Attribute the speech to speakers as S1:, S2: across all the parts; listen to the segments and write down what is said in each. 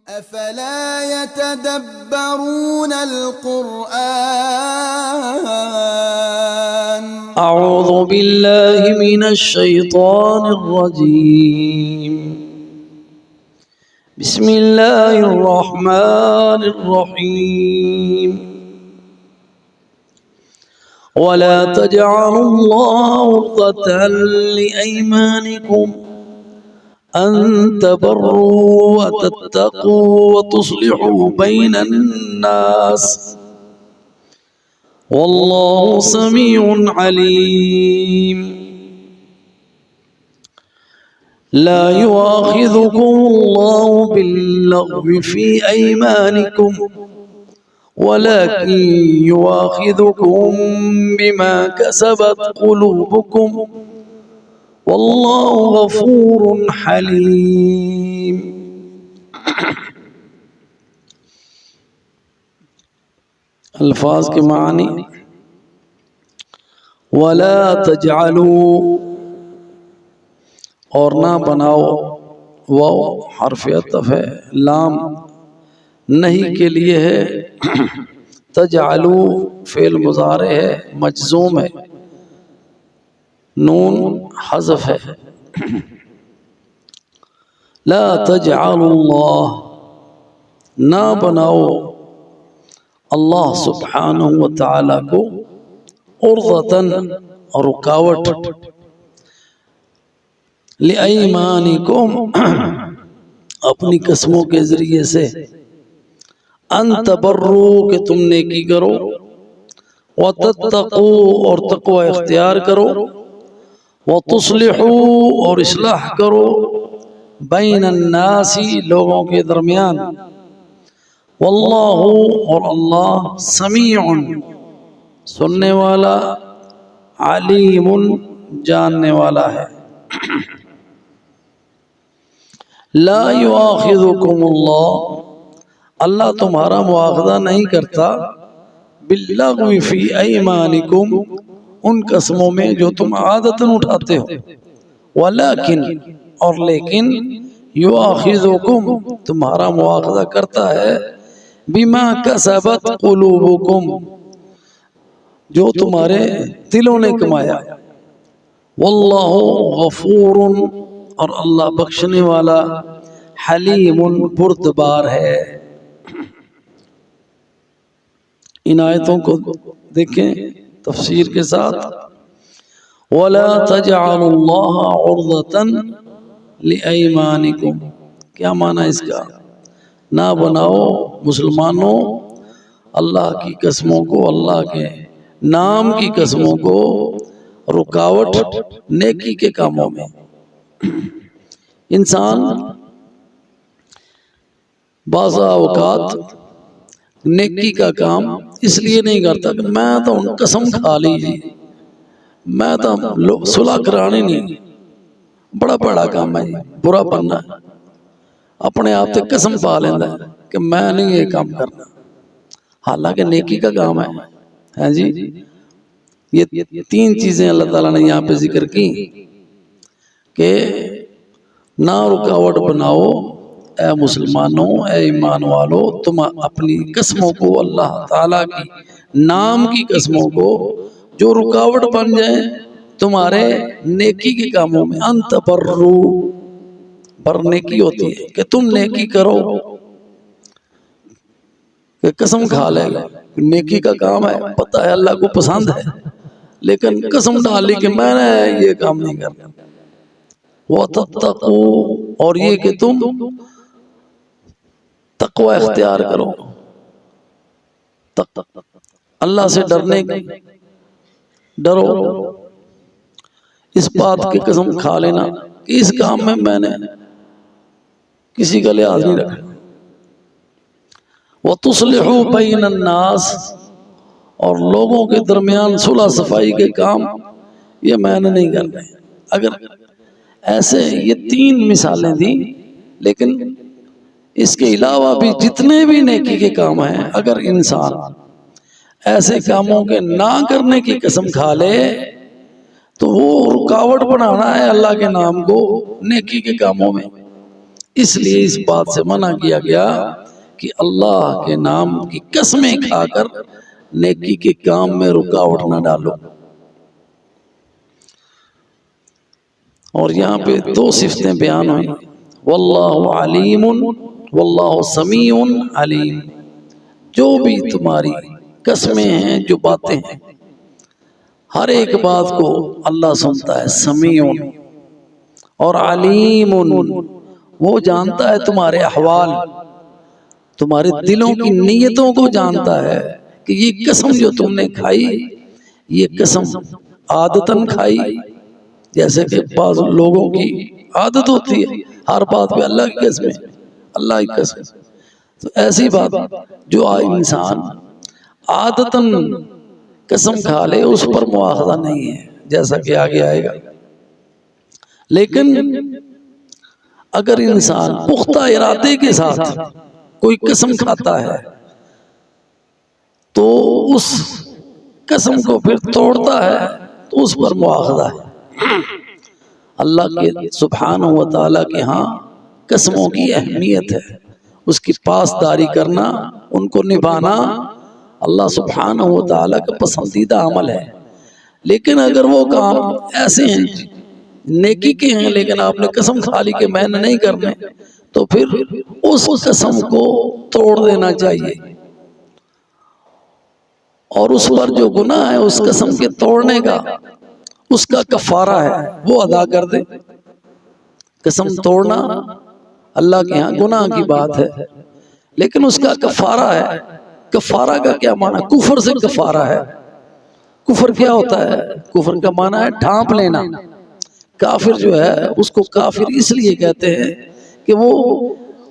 S1: أفلا يتدبرون القرآن
S2: أعوذ بالله من الشيطان الرجيم بسم الله الرحمن الرحيم ولا تجعلوا الله عرضة لأيمانكم أن تبروا وتتقوا وتصلحوا بين الناس والله سميع عليم لا يؤاخذكم الله باللغو في أيمانكم ولكن يؤاخذكم بما كسبت قلوبكم والله غفور حليم. الفاظ کے معنی ولا تجعلوا اور نہ بناؤ، واو حرف عطف ہے، لام نہیں کے لیے ہے، تجعلوا فعل مضارع ہے مجزوم ہے، نون حذف ہے. لا تجعلوا اللہ نہ بناؤ اللہ سبحانہ و تعالی کو عرضتاً رکاوٹ لِأَيْمَانِكُمْ اپنی قسموں کے ذریعے سے، ان تبروا کہ تم نیکی کرو، وَتَتَّقُوا اور تقوی اختیار کرو، وَتُصْلِحُوا اور اصلاح کرو، بین الناس لوگوں کے درمیان، واللہ اور اللہ سمیع سننے والا، علیم جاننے والا ہے. لا یؤاخذکم اللہ تمہارا مواخذہ نہیں کرتا باللغو فی ایمانکم ان قسموں میں جو تم عادتاً اٹھاتے ہو، ولیکن اور لیکن یؤاخذکم تمہارا مواخذہ کرتا ہے بما کسبت قلوبکم جو تمہارے دلوں نے کمایا، واللہ غفور اور اللہ بخشنے والا، حلیم بردبار ہے. ان آیتوں کو دیکھیں تفسیر کے ساتھ. وَلَا تَجْعَلُوا اللَّهَ عُرْضَةً لِأَيْمَانِكُمْ کیا معنی اس کا؟ نہ بناؤ مسلمانوں اللہ کی قسموں کو، اللہ کے نام کی قسموں کو رکاوٹ نیکی کے کاموں میں. انسان بعض اوقات نیکی کا کام اس لیے نہیں کرتا کہ میں تو قسم کھا لی جی، میں تو صلح کرانی نہیں، بڑا بڑا کام ہے جی، برا پڑنا ہے، اپنے آپ سے قسم پا لینا ہے کہ میں نہیں یہ کام کرنا، حالانکہ نیکی کا کام ہے جی. یہ تین چیزیں اللہ تعالیٰ نے یہاں پہ ذکر کی کہ نہ رکاوٹ بناؤ اے مسلمانوں، اے ایمان والو، تم اپنی قسموں کو، اللہ تعالیٰ کی نام کی قسموں کو جو رکاوٹ بن جائیں تمہارے نیکی کے کاموں میں. انت برو بر نیکی ہوتی ہے کہ تم نیکی کرو، کہ قسم کھا لے گا نیکی کا کام ہے، پتہ ہے اللہ کو پسند ہے، لیکن قسم ڈالی کہ میں نے یہ کام نہیں کرنا. وَتَتَّقُوا اور یہ کہ تم تقوی اختیار کرو، اللہ سے ڈرنے کی ڈرو. اس بات کی قسم کھا لینا کہ اس کام میں نے کسی کا لحاظ نہیں رکھا. وَتُصْلِحُوا بَيْنَ النَّاسِ اور لوگوں کے درمیان صلح صفائی کے کام یہ میں نے نہیں کرنے. اگر ایسے یہ تین مثالیں دی، لیکن اس کے علاوہ بھی جتنے بھی نیکی کے کام ہیں اگر انسان ایسے کاموں کے نہ کرنے کی قسم کھا لے تو وہ رکاوٹ بنانا ہے اللہ کے نام کو نیکی کے کاموں میں. اس لیے اس بات سے منع کیا گیا کہ اللہ کے نام کی قسمیں کھا کر نیکی کے کام میں رکاوٹ نہ ڈالو۔ اور یہاں پہ دو صفتیں بیان ہوئی، واللہ علیم واللہ سمیع علیم۔ جو بھی تمہاری قسمیں ہیں، جو باتیں ہیں، ہر ایک بات کو اللہ سنتا ہے، سمیع اور علیم، وہ جانتا ہے تمہارے احوال، تمہارے دلوں کی نیتوں کو جانتا ہے کہ یہ قسم جو تم نے کھائی، یہ قسم عادتاً کھائی، جیسے کہ بعض لوگوں کی عادت ہوتی ہے ہر بات پہ اللہ کی قسم، اللہ کی قسم، تو ایسی بات جو انسان عادتاً قسم کھا لے اس پر مواخذہ نہیں ہے، جیسا کہ آگے آئے گا۔ لیکن اگر انسان پختہ ارادے کے ساتھ کوئی قسم کھاتا ہے تو اس قسم کو پھر توڑتا ہے تو اس پر مواخذہ ہے۔ اللہ کے سبحانہ و تعالیٰ کے ہاں قسموں کی اہمیت ہے، اس کی پاسداری کرنا، ان کو نبھانا اللہ سبحانہ و تعالیٰ کا پسندیدہ عمل ہے۔ لیکن اگر وہ کام ایسے ہیں نیکی کے ہیں لیکن آپ نے قسم کھا لی کہ میں نے نہیں کرنے، تو پھر اس قسم کو توڑ دینا چاہیے، اور اس پر جو گناہ ہے اس قسم کے توڑنے کا، اس کا کفارہ ہے وہ ادا کر دے۔ قسم توڑنا اللہ کے ہاں گناہ کی بات ہے، لیکن اس کا کفارہ ہے۔ کفارہ کا کیا معنی؟ کفر سے کفارہ ہے۔ کفر کیا ہوتا ہے؟ کفر کا معنی ہے ڈھانپ لینا۔ کافر جو ہے اس کو کافر اس لیے کہتے ہیں کہ وہ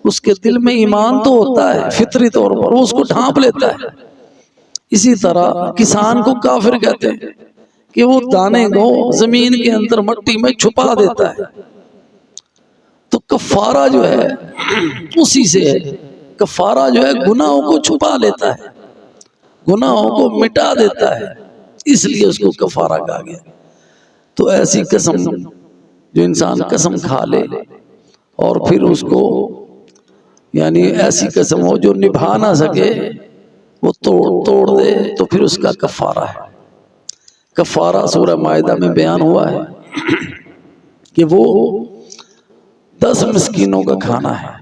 S2: اس کے دل میں ایمان تو ہوتا ہے فطری طور پر، وہ اس کو ڈھانپ لیتا ہے۔ اسی طرح کسان کو کافر کہتے ہیں کہ وہ دانے کو زمین کے اندر مٹی میں چھپا دیتا ہے۔ تو کفارہ جو ہے اسی سے ہے، کفارہ جو ہے گناہوں کو چھپا لیتا ہے، گناہوں کو مٹا دیتا ہے، اس لیے اس کو کفارہ کہا گیا۔ تو ایسی قسم جو انسان قسم کھا لے اور پھر اس کو یعنی ایسی قسم ہو جو نبھا نہ سکے، وہ توڑ دے، تو پھر اس کا کفارہ ہے۔ کفارہ سورہ مائدہ میں بیان ہوا ہے کہ وہ 10 مسکینوں کا کھانا ہے،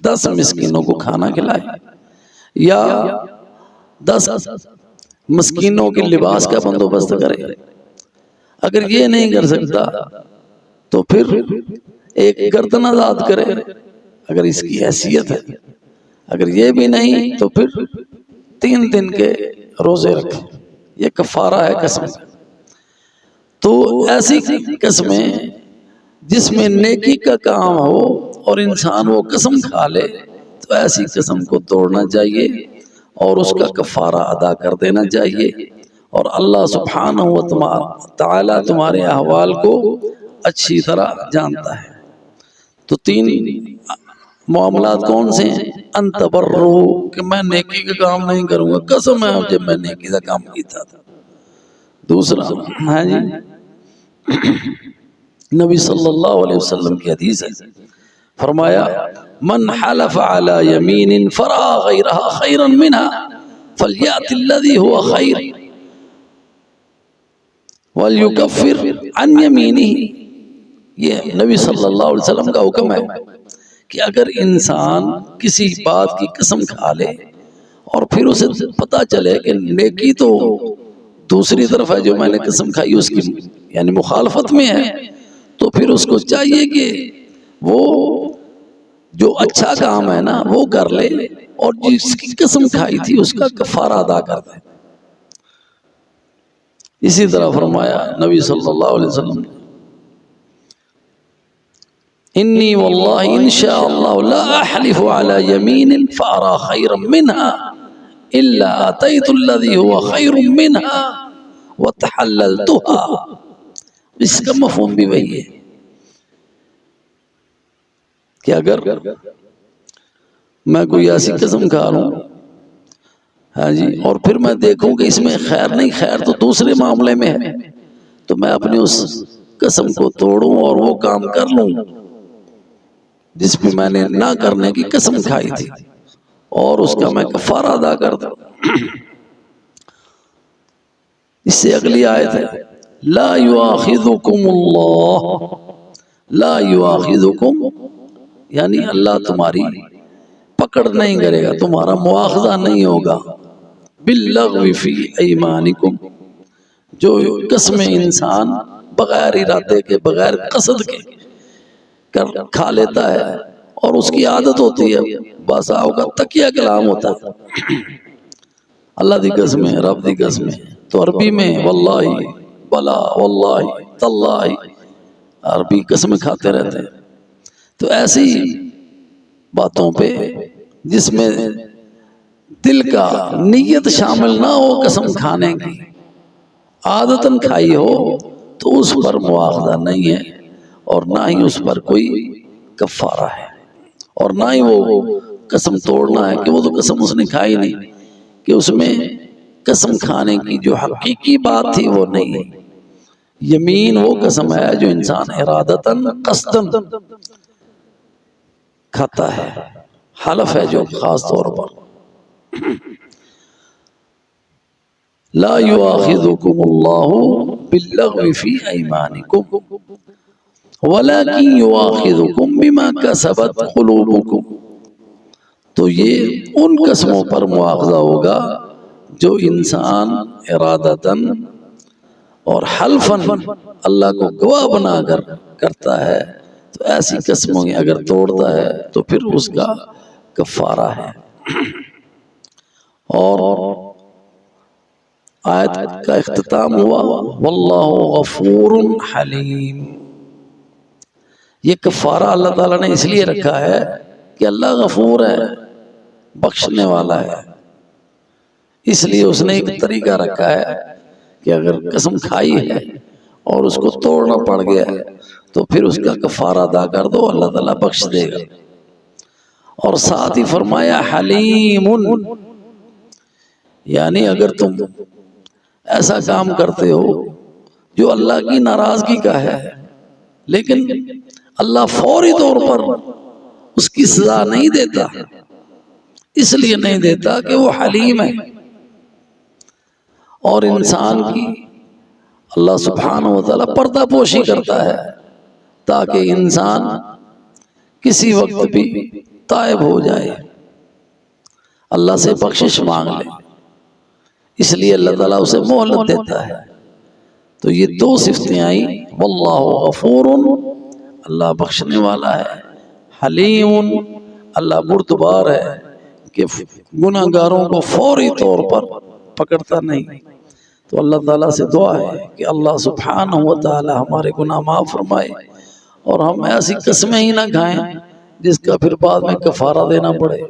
S2: 10 مسکینوں کو کھانا کھلائے، یا 10 مسکینوں کے لباس کا بندوبست کرے۔ اگر یہ نہیں کر سکتا تو پھر ایک گردن آزاد کرے اگر اس کی حیثیت ہے۔ اگر یہ بھی نہیں تو پھر 3 دن کے روزے رکھے، یہ کفارہ ہے قسم۔ تو ایسی قسمیں جس میں نیکی کا کام ہو اور انسان وہ قسم کھا لے، تو ایسی قسم کو توڑنا چاہیے اور اس کا کفارہ ادا کر دینا چاہیے، اور اللہ سبحانہ و تعالیٰ تمہارے احوال کو اچھی طرح جانتا ہے۔ تو 3 معاملات کون سے ہیں؟ ان تبرو، کہ میں نیکی کا کام نہیں کروں گا، قسم ہے جب میں نیکی کا کام کیتا تھا۔ دوسرا ہے جی نبی صلی اللہ علیہ وسلم کی حدیث ہے، فرمایا من حلف على يمين فرأى غيرها خيرا منها فليأت الذي هو خير وَلْيُكَفِّرْ عَنْ يَمِينِهِ۔ یہ نبی صلی اللہ علیہ وسلم کا حکم ہے کہ اگر انسان کسی بات کی قسم کھا لے اور پھر اسے پتا چلے کہ نیکی تو دوسری طرف ہے، جو میں نے قسم کھائی اس کی یعنی مخالفت میں ہے، تو پھر اس کو چاہیے کہ وہ جو اچھا کام ہے نا وہ کر لے، اور جس کی قسم کھائی تھی اس کا کفارہ ادا کر دے۔ اسی طرح فرمایا نبی صلی اللہ علیہ وسلم، انی واللہ انشاء اللہ لا احلف على یمین فارا خیرا منها الا اتیت الذی هو خیر منها وتحللتها۔ اس کا مفہوم بھی وہی ہے کہ اگر میں کوئی ایسی قسم کھا رہا ہوں ہاں جی، اور پھر میں دیکھوں کہ اس میں خیر نہیں، خیر تو دوسرے معاملے میں ہے، تو میں اپنی اس قسم کو توڑوں اور وہ کام کر لوں۔ جس پہ میں نے نہ کرنے کی قسم کھائی تھی اور اس کا میں کفارہ ادا کر دوں۔ اس سے اگلی آیت ہے لا یؤاخذکم اللہ، لا یؤاخذکم یعنی اللہ تمہاری پکڑ نہیں کرے گا، تمہارا مواخذہ نہیں ہوگا، باللغو فی ایمانکم، جو قسمیں انسان بغیر ارادے کے بغیر قصد کے کھا لیتا ہے اور اس کی عادت ہوتی ہے، بس کا تکیہ کلام ہوتا ہے اللہ دی قسمیں، رب دی قسمیں، تو عربی میں واللہ، بلا، واللہ، تاللہ، عربی قسمیں کھاتے رہتے ہیں۔ تو ایسی باتوں پہ جس میں دل کا نیت شامل نہ ہو قسم کھانے کی، عادتاً کھائی ہو، تو اس پر مواخذہ نہیں ہے اور نہ ہی اس پر کوئی کفارہ ہے، اور نہ ہی وہ قسم توڑنا ہے کہ وہ تو قسم اس نے کھائی نہیں، کہ اس میں قسم کھانے کی جو حقیقی بات تھی وہ نہیں ہے۔ یمین وہ قسم ہے جو انسان ارادتاً قصداً کھاتا ہے، حلف ہے جو خاص طور پر لا یؤاخذکم اللہ باللغو فی ایمانکم ولکن یؤاخذکم بما کسبت قلوبکم، تو یہ ان قسموں پر مواخذہ ہوگا جو انسان ارادتاً اور حلفاً اللہ کو گواہ بنا کر کرتا ہے، تو ایسی قسموں کی اگر توڑتا ہے تو پھر اس کا کفارہ ہے۔ اور آیت کا اختتام ہوا واللہ غفور حلیم، یہ کفارہ اللہ تعالیٰ نے اس لیے رکھا ہے کہ اللہ غفور ہے، بخشنے والا ہے، اس لیے اس نے ایک طریقہ رکھا ہے کہ اگر قسم کھائی ہے اور اس کو توڑنا پڑ گیا تو پھر اس کا کفارہ ادا کر دو، اللہ تعالیٰ بخش دے گا۔ اور ساتھ ہی فرمایا حلیم، یعنی اگر تم ایسا کام کرتے ہو جو اللہ کی ناراضگی کا ہے، لیکن اللہ فوری طور پر اس کی سزا نہیں دیتا، اس لیے نہیں دیتا کہ وہ حلیم ہے، اور انسان کی اللہ سبحانہ وتعالی پردہ پوشی کرتا ہے تاکہ انسان کسی وقت بھی تائب ہو جائے، اللہ سے بخشش مانگ لے، اس لیے اللہ تعالیٰ اسے مہلت دیتا ہے۔ تو یہ دو صفتیں آئیں، واللہ غفور، اللہ بخشنے والا ہے، حلیم، اللہ بردبار ہے کہ گناہ گاروں کو فوری طور پر پکڑتا نہیں۔ تو اللہ تعالیٰ سے دعا ہے کہ اللہ سبحانہ وتعالی ہمارے گناہ معاف فرمائے اور ہم ایسی قسمیں ہی نہ کھائیں جس کا پھر بعد میں کفارہ دینا پڑے،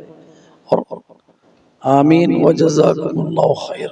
S2: اور آمین وجزاکم اللہ خیر۔